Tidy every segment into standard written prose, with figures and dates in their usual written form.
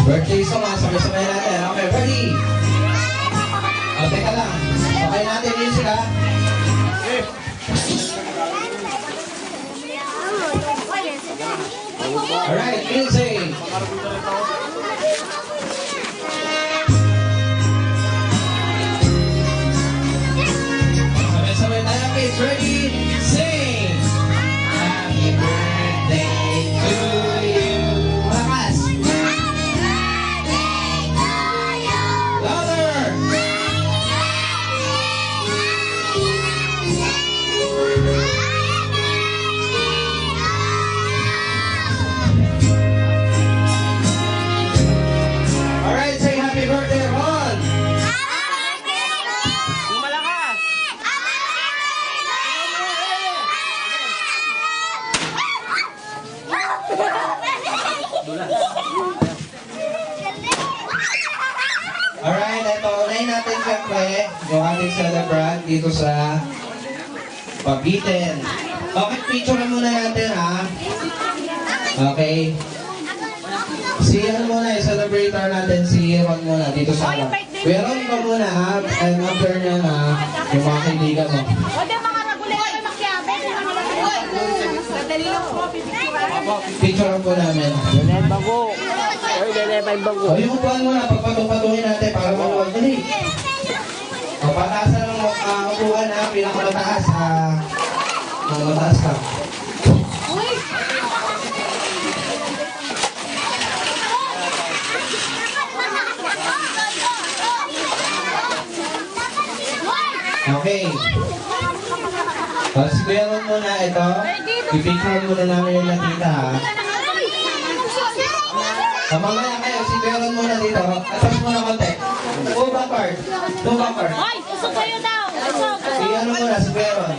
Birthday song ha, sabay-sabay natin. Okay, ready? O, teka lang. Okay natin music ha. Alright, music. Sabay-sabay tayo, kids. Ready? Sing! Happy birthday to you. Malakas. Louder. Alright, say happy birthday, Ron. Malakas! Alright, ito, unahin natin siyempre yung ating celebrant dito sa Pabitin. Okay, picture muna natin ha. Okay. Si ano muna, yung celebrator natin, si Ron muna dito sa ano. Ron ka muna ha, and after niya na yung mga kaibigan mo. O, di mga nagulit na makyabe. Dali lang po, pipicturan. Picture po namin. Lele bago. Ay, lele pa yung bago. O, yung upuan muna, pagpatong-patungin natin para makuha. Dali. O, pataasan ng upuan ha, pinakamataas ha. Mataas ka. Okay. Si Kuya Ron muna ito. Ipicture muna namin yung nakita ha. Mamaya kayo, si Kuya Ron muna dito. Atas muna konti. Go backward. Go backward. Hoy, usok kayo daw. Usok. Si ano muna, si Kuya Ron.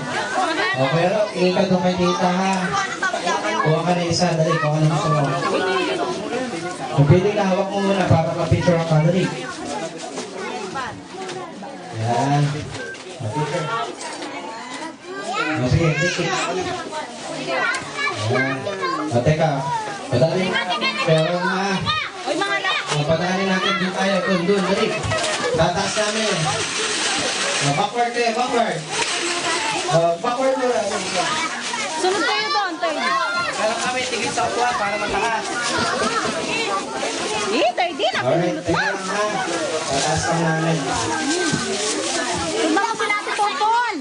O Kuya Ron, iikad doon kay tita ha. Kuha ka na isa, dali. Kuha ka na gusto mo. Kung pwede ka, hawak mo muna para ma-picture ang dali. Yan. Ma-picture. O sige, tikit. Yan. O teka, padali. Pero ha. Hoy, mga lak. Padali natin doon tayo. Doon, dali. Tataas namin. O, backward kayo, backward. O, backward muna. Sunod kayo doon, Toy. Kaya kami tigil sa upuan para mataas. Eh, Toy, di na. Alright, teka lang ha. Tataas ka namin. Tumama sila si Tonton.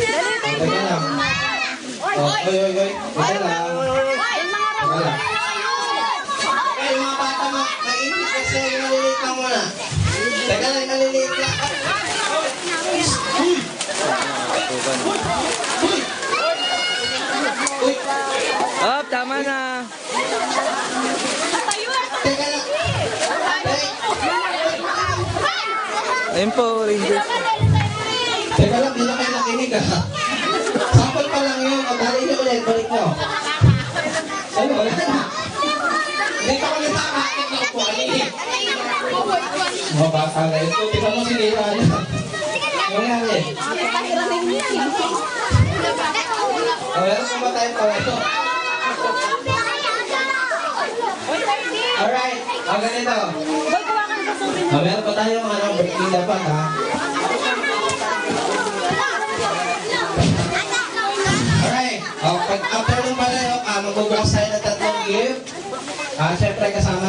Dali, Toy. Teka lang. Hoy, O, hoy. oy, oy, oy. Teka lang. Hoy, mga Teka lang. Okay, mga bata mo, nag-init kasi maliliit lang muna. Teka lang, maliliit lang. Uy! Uy! Uy! Up, tama na. Teka lang. Ayun po, Rangers. Teka lang, di na kayo nakinig ha. Sample pa lang yun. O, dali niyo ulit, balik nyo. Ano, wala na. Hindi ka ulit sa akin na upo. Mga bata na yun. Tingnan mo sinira niya. Yung nangyari. O, meron pa ba tayong paweto? Alright, o ganito. Hoy, kuha ka sa sumin. O, meron pa tayong birthday dapat ha. Alright, o, pag after nung palayo, magbubukas tayo ng tatlong gift. Siyempre kasama